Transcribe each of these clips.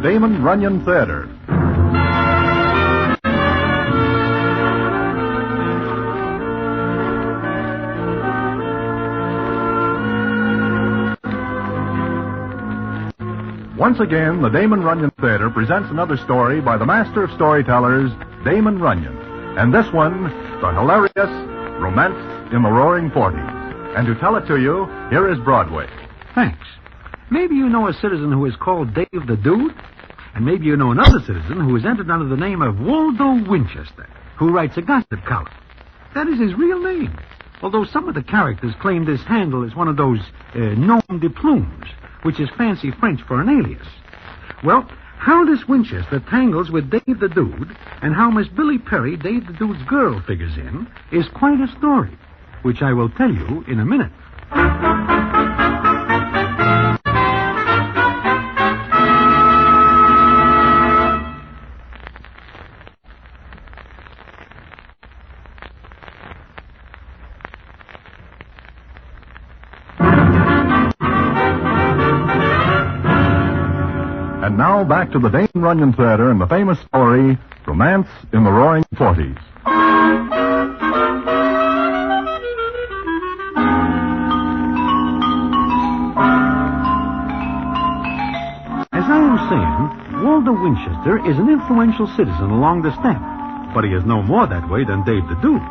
Damon Runyon Theater. Once again, the Damon Runyon Theater presents another story by the master of storytellers, Damon Runyon. And this one, the hilarious Romance in the Roaring Forties. And to tell it to you, here is Broadway. Thanks. Maybe you know a citizen who is called Dave the Dude, and maybe you know another citizen who is entered under the name of Waldo Winchester, who writes a gossip column. That is his real name, although some of the characters claim this handle is one of those nom de plumes, which is fancy French for an alias. Well, how this Winchester tangles with Dave the Dude, and how Miss Billy Perry, Dave the Dude's girl, figures in, is quite a story, which I will tell you in a minute. And now back to the Damon Runyon Theater and the famous story, Romance in the Roaring Forties. As I am saying, Waldo Winchester is an influential citizen along the stamp, but he is no more that way than Dave the Dude,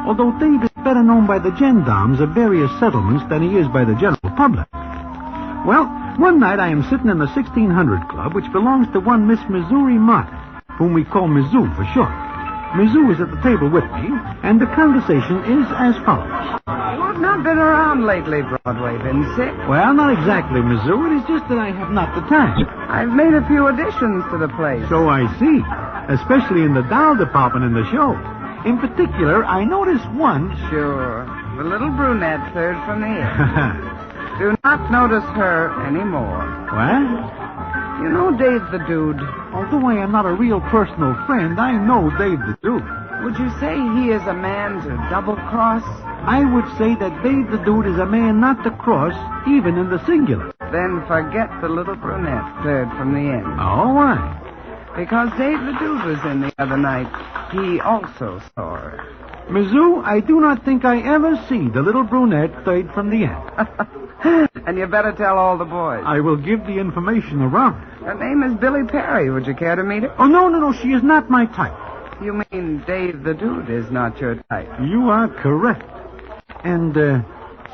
although Dave is better known by the gendarmes of various settlements than he is by the general public. Well, one night I am sitting in the 1600 Club, which belongs to one Miss Missouri Martin, whom we call Mizzou for short. Mizzou is at the table with me, and the conversation is as follows. You've not been around lately, Broadway. Been sick? Well, not exactly, Mizzou. It is just that I have not the time. I've made a few additions to the place. So I see, especially in the doll department in the show. In particular, I noticed one... Sure. The little brunette, third from the end. Do not notice her anymore. What? You know Dave the Dude. Although I am not a real personal friend, I know Dave the Dude. Would you say he is a man to double-cross? I would say that Dave the Dude is a man not to cross, even in the singular. Then forget the little brunette, third from the end. Oh, why? Because Dave the Dude was in the other night. He also saw her. Mizzou, I do not think I ever see the little brunette third from the end. And you better tell all the boys. I will give the information around. Her name is Billy Perry. Would you care to meet her? Oh, no, she is not my type. You mean Dave the Dude is not your type? You are correct. And,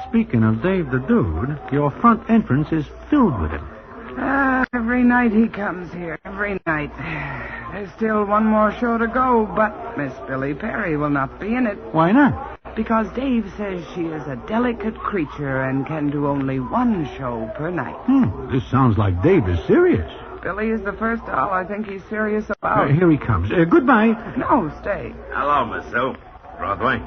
speaking of Dave the Dude, your front entrance is filled with him. Every night he comes here. Every night. There's still one more show to go, but Miss Billy Perry will not be in it. Why not? Because Dave says she is a delicate creature and can do only one show per night. This sounds like Dave is serious. Billy is the first doll I think he's serious about. Here he comes. Goodbye. No, stay. Hello, Miss Sue. Broadway.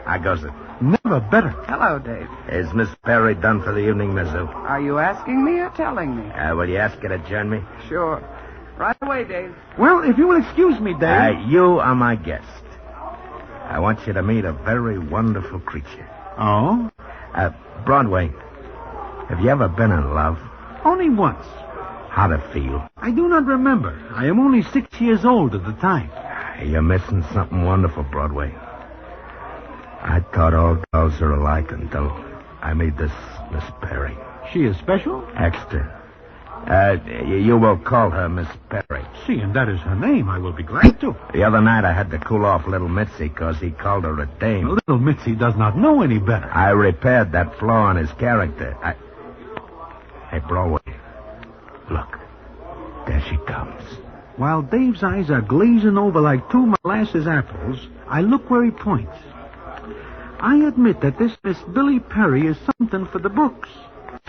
How goes it? Never better. Hello, Dave. Is Miss Perry done for the evening, Miss Sue? Are you asking me or telling me? Will you ask her to join me? Sure. Right away, Dave. Well, if you will excuse me, Dave. You are my guest. I want you to meet a very wonderful creature. Oh? Broadway, have you ever been in love? Only once. How'd it feel? I do not remember. I am only 6 years old at the time. You're missing something wonderful, Broadway. I thought all girls are alike until I made this Miss Perry. She is special? Extra. You will call her Miss Perry. Seeing that is her name, I will be glad to. The other night I had to cool off little Mitzi because he called her a dame. Little Mitzi does not know any better. I repaired that flaw in his character. Hey, Broadway, look. There she comes. While Dave's eyes are glazing over like two molasses apples, I look where he points. I admit that this Miss Billy Perry is something for the books.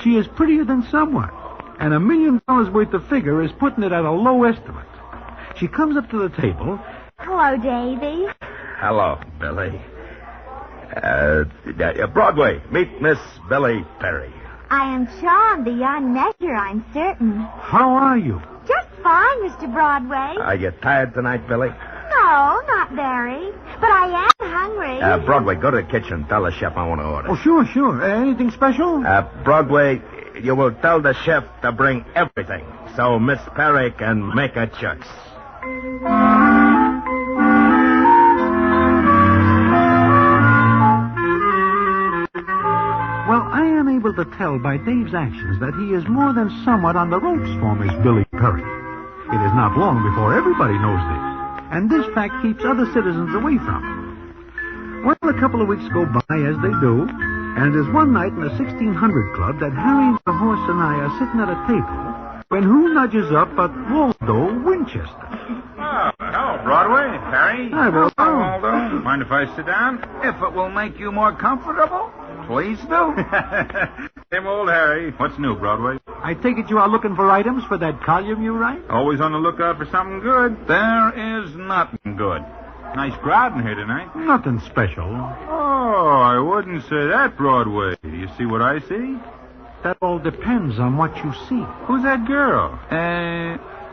She is prettier than someone, and $1 million worth of figure is putting it at a low estimate. She comes up to the table. Hello, Davy. Hello, Billy. Broadway, meet Miss Billy Perry. I am charmed beyond measure, I'm certain. How are you? Just fine, Mr. Broadway. Are you tired tonight, Billy? No, not very. But I am hungry. Broadway, go to the kitchen. Tell the chef I want to order. Oh, sure. Anything special? Broadway, you will tell the chef to bring everything so Miss Perry can make a choice. Well, I am able to tell by Dave's actions that he is more than somewhat on the ropes for Miss Billy Perry. It is not long before everybody knows this, and this fact keeps other citizens away from him. Well, a couple of weeks go by as they do, and it is one night in the 1600 Club that Harry the horse and I are sitting at a table when who nudges up but Waldo Winchester. Oh, hello, Broadway. Harry. Hi, Waldo. Waldo. Mind if I sit down? If it will make you more comfortable, please do. Same old Harry. What's new, Broadway? I take it you are looking for items for that column you write? Always on the lookout for something good. There is nothing good. Nice crowd in here tonight. Nothing special. Oh, I wouldn't say that, Broadway. Do you see what I see? That all depends on what you see. Who's that girl?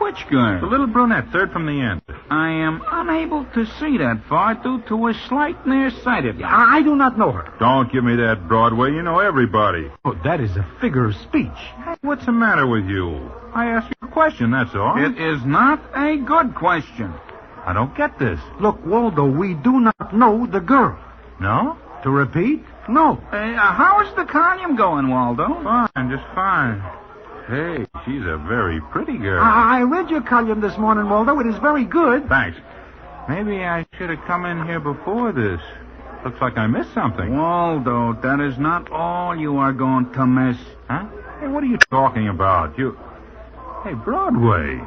Which girl? The little brunette, third from the end. I am unable to see that far due to a slight nearsightedness. I do not know her. Don't give me that, Broadway. You know everybody. Oh, that is a figure of speech. Hey, what's the matter with you? I asked you a question, that's all. It is not a good question. I don't get this. Look, Waldo, we do not know the girl. No? To repeat, no. How is the column going, Waldo? Fine, just fine. Hey, she's a very pretty girl. I read your column this morning, Waldo. It is very good. Thanks. Maybe I should have come in here before this. Looks like I missed something. Waldo, that is not all you are going to miss. Huh? Hey, what are you talking about? Hey, Broadway.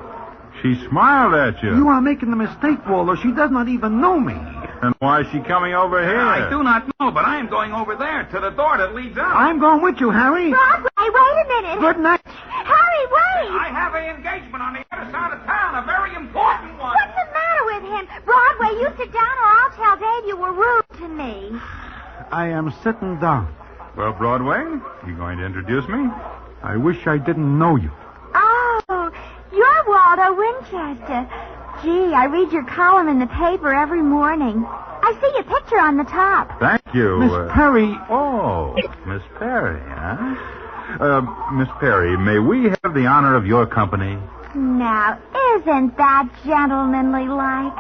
She smiled at you. You are making a mistake, Waldo. She does not even know me. And why is she coming over here? I do not know, but I am going over there to the door that leads out. I'm going with you, Harry. Broadway, wait a minute. Good night. Harry, wait. I have an engagement on the other side of town, a very important one. What's the matter with him? Broadway, you sit down or I'll tell Dave you were rude to me. I am sitting down. Well, Broadway, you going to introduce me? I wish I didn't know you. Oh, you're Waldo Winchester. Gee, I read your column in the paper every morning. I see your picture on the top. Thank you. Miss Perry. Oh, Miss Perry, huh? Miss Perry, may we have the honor of your company? Now, isn't that gentlemanly like?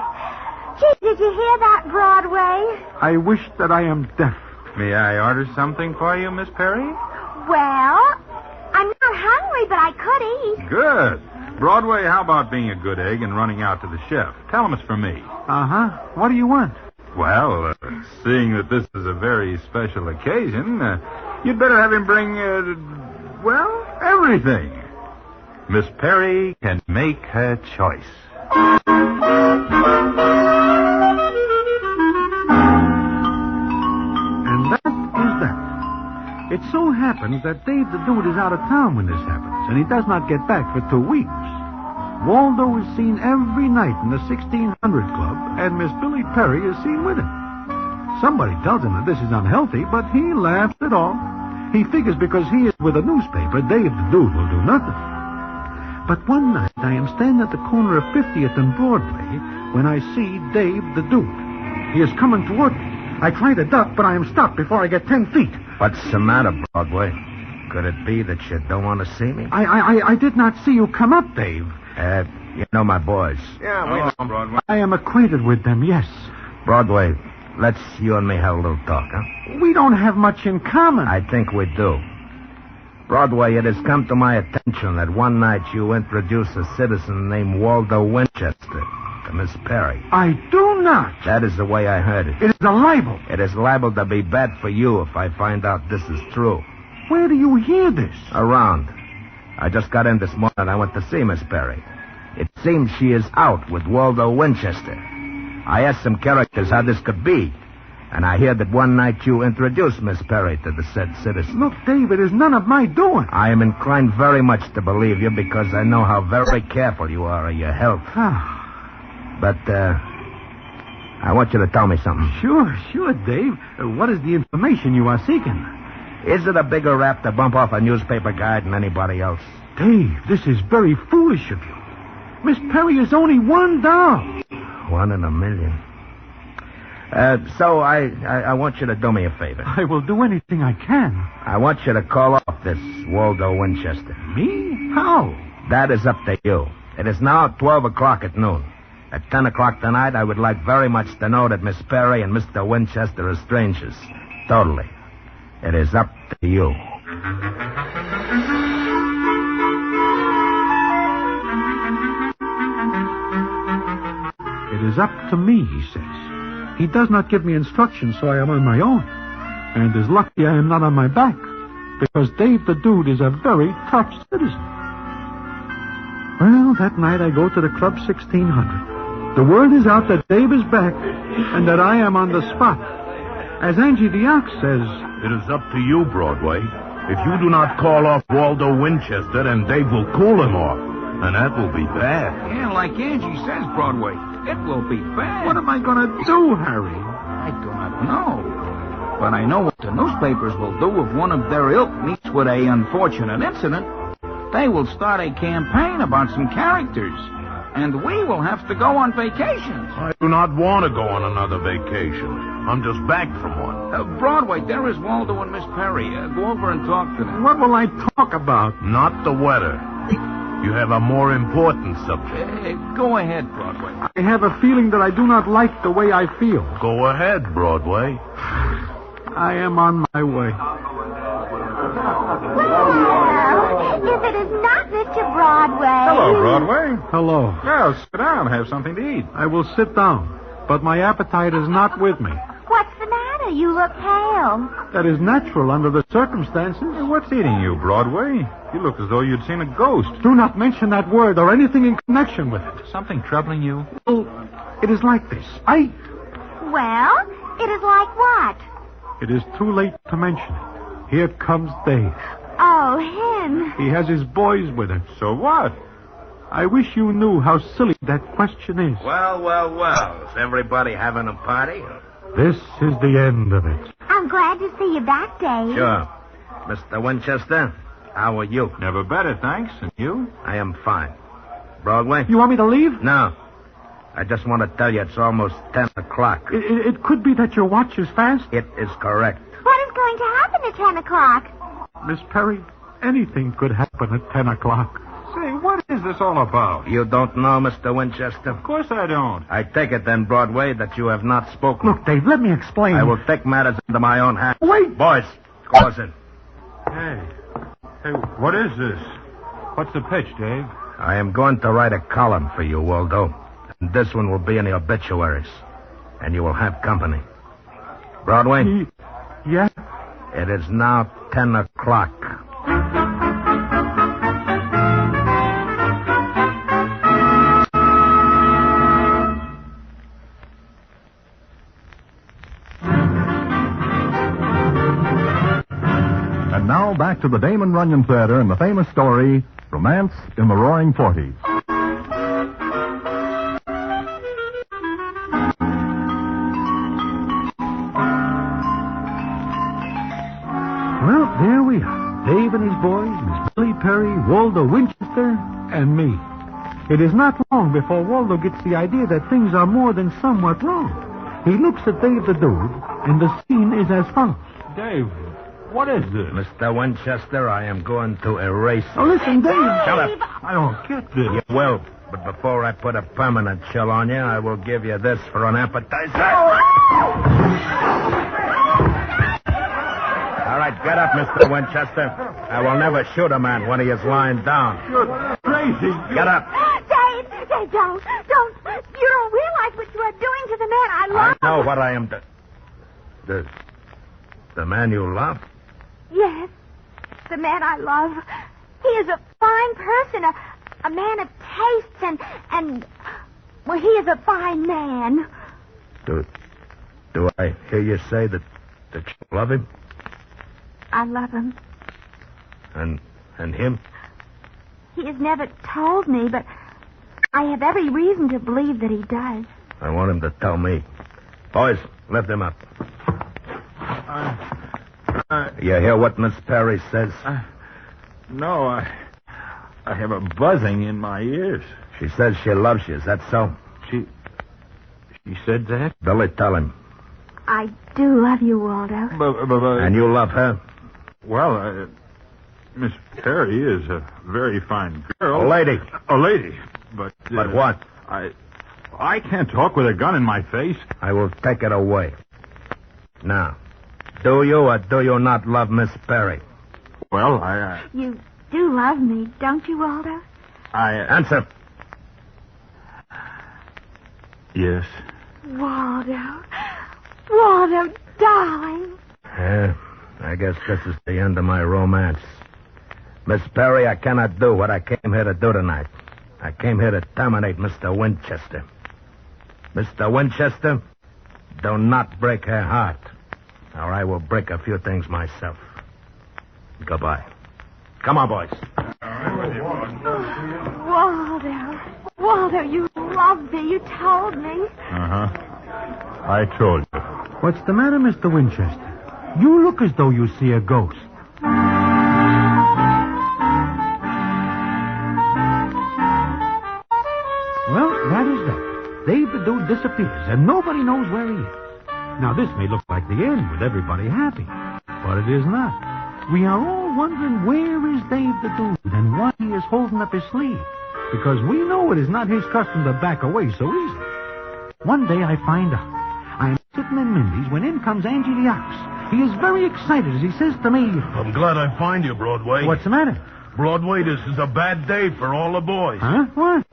Gee, did you hear that, Broadway? I wish that I am deaf. May I order something for you, Miss Perry? Well, I'm not hungry, but I could eat. Good. Broadway, how about being a good egg and running out to the chef? Tell him it's for me. Uh-huh. What do you want? Well, seeing that this is a very special occasion, you'd better have him bring, everything. Miss Perry can make her choice. And that is that. It so happens that Dave the Dude is out of town when this happens, and he does not get back for 2 weeks. Waldo is seen every night in the 1600 Club, and Miss Billy Perry is seen with him. Somebody tells him that this is unhealthy, but he laughs it off. He figures because he is with a newspaper, Dave the Dude will do nothing. But one night I am standing at the corner of 50th and Broadway when I see Dave the Dude. He is coming toward me. I try to duck, but I am stopped before I get 10 feet. What's the matter, Broadway? Could it be that you don't want to see me? I did not see you come up, Dave. You know my boys. Yeah, we know, Broadway. I am acquainted with them, yes. Broadway, let's you and me have a little talk, huh? We don't have much in common. I think we do. Broadway, it has come to my attention that one night you introduced a citizen named Waldo Winchester to Miss Perry. I do not. That is the way I heard it. It is a libel. It is liable to be bad for you if I find out this is true. Where do you hear this? Around. I just got in this morning and I went to see Miss Perry. It seems she is out with Waldo Winchester. I asked some characters how this could be, and I hear that one night you introduced Miss Perry to the said citizen. Look, Dave, it is none of my doing. I am inclined very much to believe you because I know how very careful you are of your health. But, I want you to tell me something. Sure, Dave. What is the information you are seeking? Is it a bigger rap to bump off a newspaper guy than anybody else? Dave, this is very foolish of you. Miss Perry is only $1. 1 in a million. So I want you to do me a favor. I will do anything I can. I want you to call off this Waldo Winchester. Me? How? That is up to you. It is now 12 o'clock at noon. At 10 o'clock tonight, I would like very much to know that Miss Perry and Mr. Winchester are strangers. Totally. It is up to you. It is up to me, he says. He does not give me instructions, so I am on my own. And it is lucky I am not on my back, because Dave the Dude is a very tough citizen. Well, that night I go to the Club 1600. The word is out that Dave is back, and that I am on the spot. As Angie the Ox says... It is up to you, Broadway. If you do not call off Waldo Winchester, then Dave will cool him off. And that will be bad. Yeah, like Angie says, Broadway. It will be bad. What am I going to do, Harry? I do not know. But I know what the newspapers will do if one of their ilk meets with a unfortunate incident. They will start a campaign about some characters. And we will have to go on vacations. I do not want to go on another vacation. I'm just back from one. Broadway, there is Waldo and Miss Perry. Go over and talk to them. What will I talk about? Not the weather. You have a more important subject. Go ahead, Broadway. I have a feeling that I do not like the way I feel. Go ahead, Broadway. I am on my way. Well, if it is not Mr. Broadway. Hello, Broadway. Hello. Well, sit down and have something to eat. I will sit down, but my appetite is not with me. What's the matter? You look pale. That is natural under the circumstances. What's eating you, Broadway? You look as though you'd seen a ghost. Do not mention that word or anything in connection with it. Something troubling you? Well, it is like this. Well, it is like what? It is too late to mention it. Here comes Dave. Oh, him. He has his boys with him. So what? I wish you knew how silly that question is. Well. Is everybody having a party? This is the end of it. I'm glad to see you back, Dave. Sure. Mr. Winchester, how are you? Never better, thanks. And you? I am fine. Broadway? You want me to leave? No. I just want to tell you it's almost 10 o'clock. It could be that your watch is fast. It is correct. What is going to happen at 10 o'clock? Miss Perry, anything could happen at 10 o'clock. Say, what is this all about? You don't know, Mr. Winchester? Of course I don't. I take it then, Broadway, that you have not spoken. Look, Dave, let me explain. I will take matters into my own hands. Wait! Boys, close it. Hey, what is this? What's the pitch, Dave? I am going to write a column for you, Waldo. And this one will be in the obituaries. And you will have company. Broadway? Yeah? It is now 10 o'clock. And now back to the Damon Runyon Theater and the famous story, Romance in the Roaring Forties. Well, there we are. Dave and his boys, Miss Billy Perry, Waldo Winchester, and me. It is not long before Waldo gets the idea that things are more than somewhat wrong. He looks at Dave the Dude, and the scene is as follows. Dave, what is this? Mr. Winchester, I am going to erase you. Oh, listen, Dave. Shut up. I don't get this. You will, but before I put a permanent chill on you, I will give you this for an appetizer. All right, get up, Mr. Winchester. I will never shoot a man when he is lying down. You're crazy. Get up. Dave, don't. You don't realize what you are doing to the man I love. I know what I am doing. The man you love? Yes, the man I love. He is a fine person, a man of tastes, and well, he is a fine man. Do I hear you say that you love him? I love him. And him? He has never told me, but I have every reason to believe that he does. I want him to tell me. Boys, lift him up. You hear what Miss Perry says? No, I have a buzzing in my ears. She says she loves you. Is that so? She said that? Billy, tell him. I do love you, Waldo. And you love her? Well, Miss Perry is a very fine girl. A lady. A lady. But what? I can't talk with a gun in my face. I will take it away. Now, do you or do you not love Miss Perry? Well, You do love me, don't you, Waldo? Answer. Yes. Waldo. Waldo, darling. Yeah, I guess this is the end of my romance. Miss Perry, I cannot do what I came here to do tonight. I came here to terminate Mr. Winchester. Mr. Winchester, do not break her heart, or I will break a few things myself. Goodbye. Come on, boys. Waldo, you loved me. You told me. Uh-huh. I told you. What's the matter, Mr. Winchester? You look as though you see a ghost. Well, that is that. Dave the Dude disappears, and nobody knows where he is. Now, this may look like the end with everybody happy, but it is not. We are all wondering where is Dave the Dude and what he is holding up his sleeve, because we know it is not his custom to back away so easily. One day I find out. I am sitting in Mindy's when in comes Angie the Ox. He is very excited as he says to me, I'm glad I find you, Broadway. "What's the matter?" Broadway, this is a bad day for all the boys. Huh? What?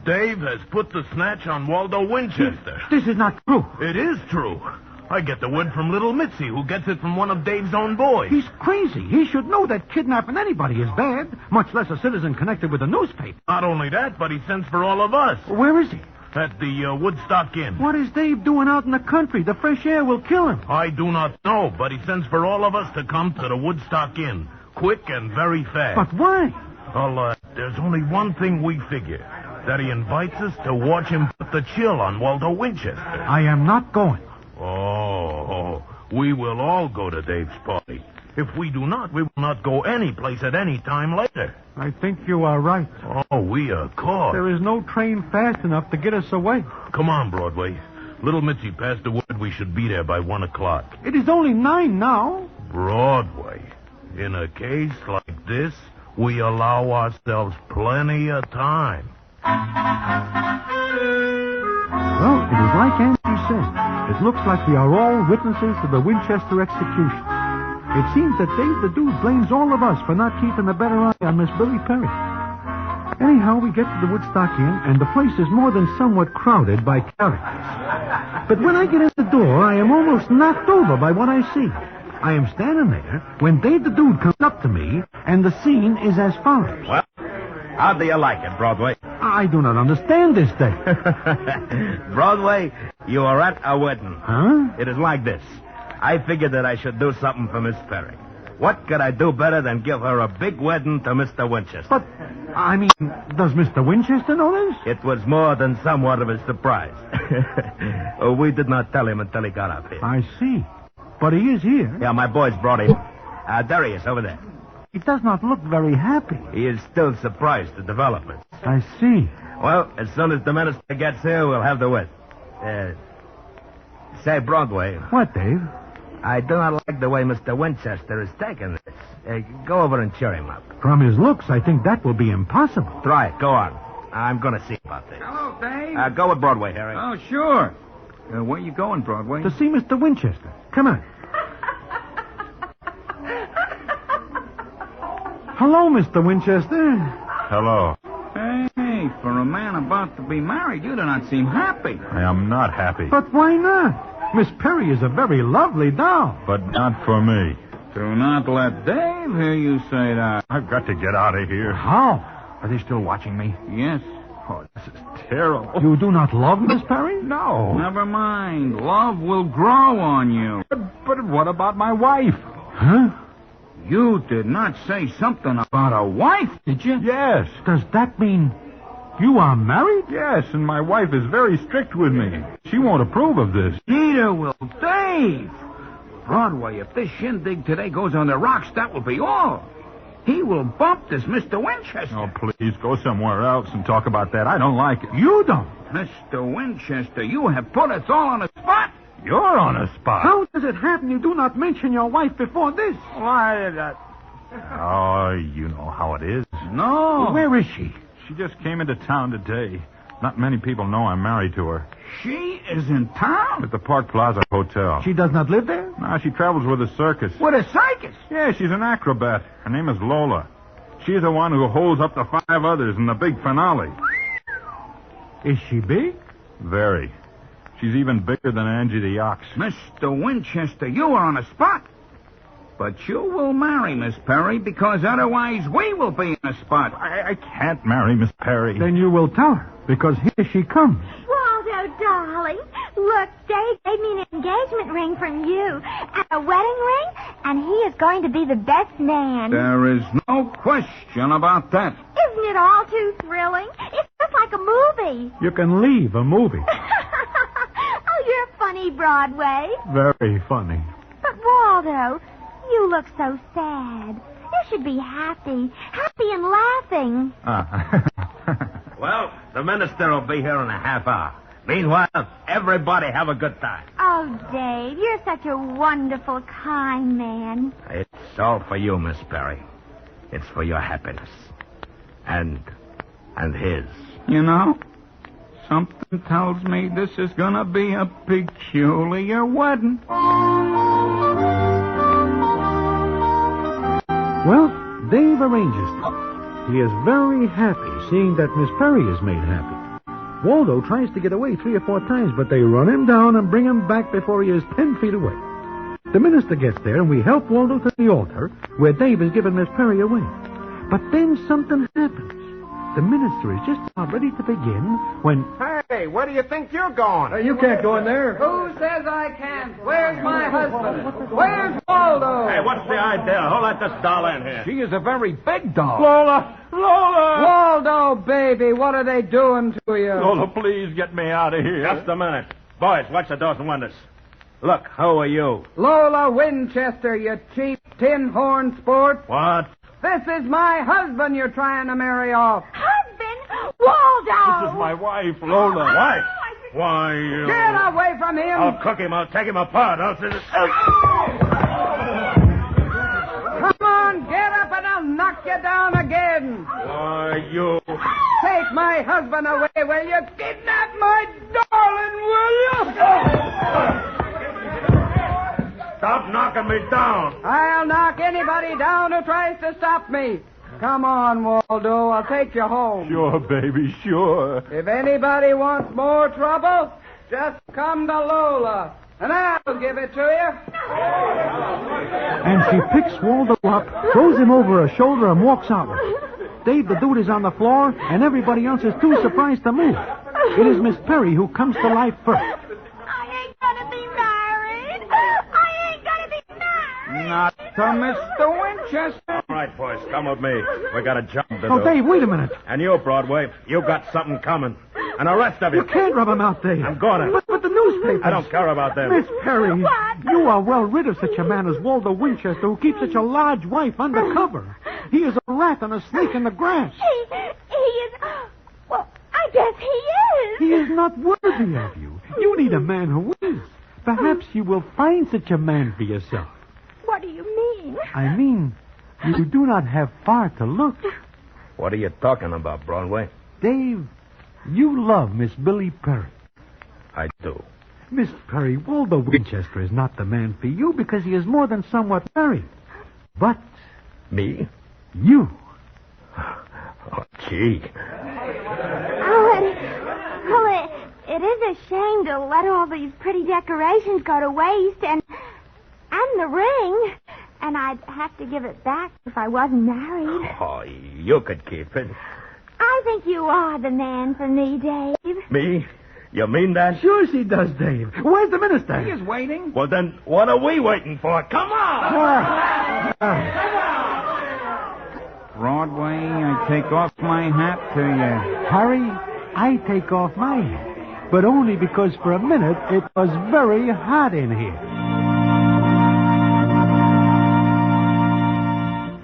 Dave has put the snatch on Waldo Winchester. This is not true. It is true. I get the word from little Mitzi, who gets it from one of Dave's own boys. He's crazy. He should know that kidnapping anybody is bad, much less a citizen connected with a newspaper. Not only that, but he sends for all of us. Where is he? At the Woodstock Inn. What is Dave doing out in the country? The fresh air will kill him. I do not know, but he sends for all of us to come to the Woodstock Inn. Quick and very fast. But why? Well, there's only one thing we figure. That he invites us to watch him put the chill on Waldo Winchester. I am not going. Oh, we will all go to Dave's party. If we do not, we will not go any place at any time later. I think you are right. Oh, we are caught. There is no train fast enough to get us away. Come on, Broadway. Little Mitzi passed the word we should be there by 1 o'clock. It is only 9 now. Broadway. In a case like this, we allow ourselves plenty of time. Well, it is like Andrew said. It looks like we are all witnesses to the Winchester execution. It seems that Dave the Dude blames all of us for not keeping a better eye on Miss Billy Perry. Anyhow, we get to the Woodstock Inn, and the place is more than somewhat crowded by characters. But when I get in the door, I am almost knocked over by what I see. I am standing there when Dave the Dude comes up to me, and the scene is as follows. Well, how do you like it, Broadway? I do not understand this thing. Broadway, you are at a wedding. Huh? It is like this. I figured that I should do something for Miss Perry. What could I do better than give her a big wedding to Mr. Winchester? But, I mean, does Mr. Winchester know this? It was more than somewhat of a surprise. We did not tell him until he got up here. I see. But he is here. Yeah, my boys brought him. There he is, over there. He does not look very happy. He is still surprised at developments. I see. Well, as soon as the minister gets here, we'll have the wedding. Say, Broadway. What, Dave? I do not like the way Mr. Winchester is taking this. Go over and cheer him up. From his looks, I think that will be impossible. Try it. Go on. I'm going to see about this. Hello, Dave. Go with Broadway, Harry. Oh, sure. Where you going, Broadway? To see Mr. Winchester. Come on. Hello, Mr. Winchester. Hello. Hey, for a man about to be married, you do not seem happy. I am not happy. But why not? Miss Perry is a very lovely doll. But not for me. Do not let Dave hear you say that. I've got to get out of here. How? Are they still watching me? Yes. Oh, this is terrible. You do not love Miss Perry? No. Never mind. Love will grow on you. But what about my wife? Huh? You did not say something about a wife, did you? Yes. Does that mean you are married? Yes, and my wife is very strict with me. She won't approve of this. Neither will Dave. Broadway, if this shindig today goes on the rocks, that will be all. He will bump this Mr. Winchester. Oh, please, go somewhere else and talk about that. I don't like it. You don't. Mr. Winchester, you have put us all on the spot. You're on a spot. How does it happen you do not mention your wife before this? Why, Oh, you know how it is. no. Where is she? She just came into town today. Not many people know I'm married to her. She is in town? At the Park Plaza Hotel. She does not live there? No, she travels with a circus. With a circus? Yeah, she's an acrobat. Her name is Lola. She's the one who holds up the 5 others in the big finale. Is she big? Very. She's even bigger than Angie the Ox. Mr. Winchester, you are on a spot. But you will marry Miss Perry because otherwise we will be in a spot. I can't marry Miss Perry. Then you will tell her, because here she comes. Waldo, darling, look, Dave gave me an engagement ring from you and a wedding ring, and he is going to be the best man. There is no question about that. Isn't it all too thrilling? It's just like a movie. You can leave a movie. Oh, you're funny, Broadway. Very funny. But, Waldo, you look so sad. You should be happy and laughing. Well, the minister will be here in a half hour. Meanwhile, everybody have a good time. Oh, Dave, you're such a wonderful, kind man. It's all for you, Miss Perry. It's for your happiness. And his. You know, something tells me this is going to be a peculiar wedding. Well, Dave arranges it. He is very happy seeing that Miss Perry is made happy. Waldo tries to get away 3 or 4 times, but they run him down and bring him back before he is 10 feet away. The minister gets there, and we help Waldo to the altar, where Dave has given Miss Perry away. But then something happens. The minister is just about ready to begin when... Hey, where do you think you're going? You can't go in there. Who says I can't? Where's my husband? Where's Waldo? Hey, what's the idea? Who let this doll in here? She is a very big doll. Lola! Waldo, baby, what are they doing to you? Lola, please get me out of here. Just a minute. Boys, watch the doors and windows. Look, who are you? Lola Winchester, you cheap tin-horn sport. What? This is my husband you're trying to marry off. Husband? Waldo! This is my wife, Lola. Wife? Why, you... Get away from him. I'll cook him. I'll take him apart. I'll... Come on, get up and I'll knock you down again. Why, you... Take my husband away, will you? Kidnap my darling, will you? Stop knocking me down. I'll knock anybody down who tries to stop me. Come on, Waldo. I'll take you home. Sure, baby, sure. If anybody wants more trouble, just come to Lola, and I'll give it to you. And she picks Waldo up, throws him over her shoulder, and walks out with him. Dave the Dude is on the floor, and everybody else is too surprised to move. It is Miss Perry who comes to life first. I ain't gonna be married. I ain't gonna be married. Not to Mr. Winchester. All right, boys, come with me. We got a job to do. Oh, Dave, wait a minute. And you, Broadway, you got something coming. And the rest of you... You can't rub him out, Dave. I'm gonna. But the newspapers... I don't care about them. Miss Perry, What? you are well rid of such a man as Waldo Winchester, who keeps such a large wife undercover. He is a rat and a snake in the grass. He is... Well, I guess he is. He is not worthy of you. You need a man who is. Perhaps you will find such a man for yourself. What do you mean? I mean, you do not have far to look. What are you talking about, Broadway? Dave, you love Miss Billy Perry. I do. Miss Perry, Waldo Winchester is not the man for you because he is more than somewhat married. But Me? you... Oh, gee. It is a shame to let all these pretty decorations go to waste and the ring. And I'd have to give it back if I wasn't married. Oh, you could keep it. I think you are the man for me, Dave. Me? You mean that? Sure she does, Dave. Where's the minister? He is waiting. Well, then, what are we waiting for? Come on! Broadway, I take off my hat to you. Harry, I take off my hat. But only because for a minute it was very hot in here.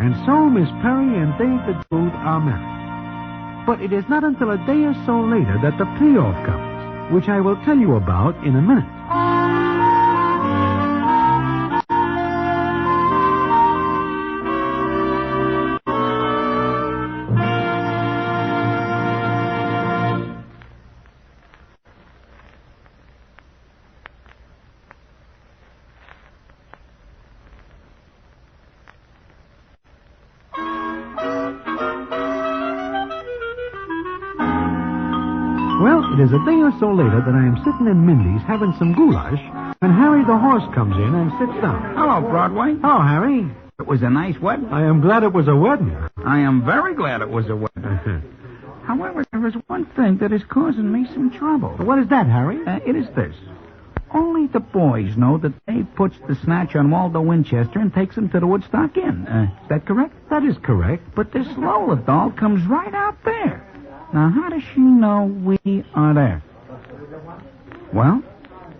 And so Miss Perry and Dave the Dude are married. But it is not until a day or so later that the payoff comes, which I will tell you about in a minute. It is a day or so later that I am sitting in Mindy's having some goulash when Harry the horse comes in and sits down. Hello, Broadway. Oh, Harry. It was a nice wedding. I am glad it was a wedding. I am very glad it was a wedding. However, there is one thing that is causing me some trouble. What is that, Harry? It is this. Only the boys know that Dave puts the snatch on Waldo Winchester and takes him to the Woodstock Inn. Is that correct? That is correct. But this Lola doll comes right out there. Now, how does she know we are there? Well,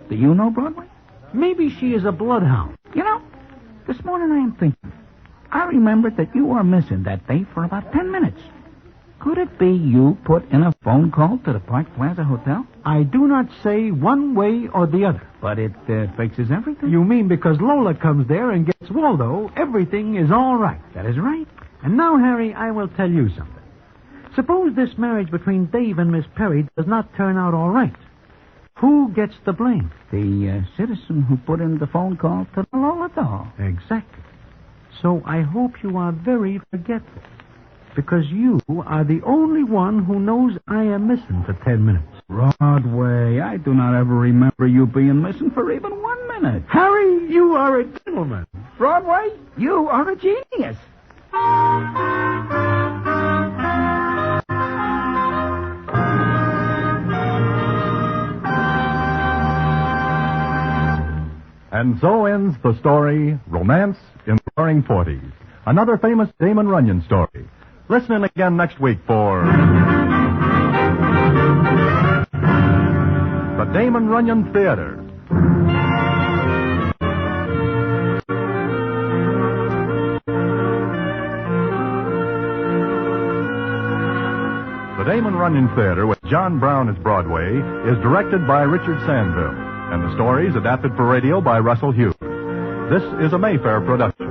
do you know, Broadway? Maybe she is a bloodhound. You know, this morning I am thinking. I remembered that you were missing that day for about 10 minutes. Could it be you put in a phone call to the Park Plaza Hotel? I do not say one way or the other. But it fixes everything? You mean because Lola comes there and gets Waldo, everything is all right. That is right. And now, Harry, I will tell you something. Suppose this marriage between Dave and Miss Perry does not turn out all right. Who gets the blame? The citizen who put in the phone call to the Lola doll. Exactly. So I hope you are very forgetful. Because you are the only one who knows I am missing for 10 minutes. Broadway, I do not ever remember you being missing for even 1 minute. Harry, you are a gentleman. Broadway, you are a genius. And so ends the story, Romance in the Roaring Forties. Another famous Damon Runyon story. Listen in again next week for the Damon Runyon Theater. The Damon Runyon Theater with John Brown as Broadway is directed by Richard Sanville, and the story is adapted for radio by Russell Hughes. This is a Mayfair production.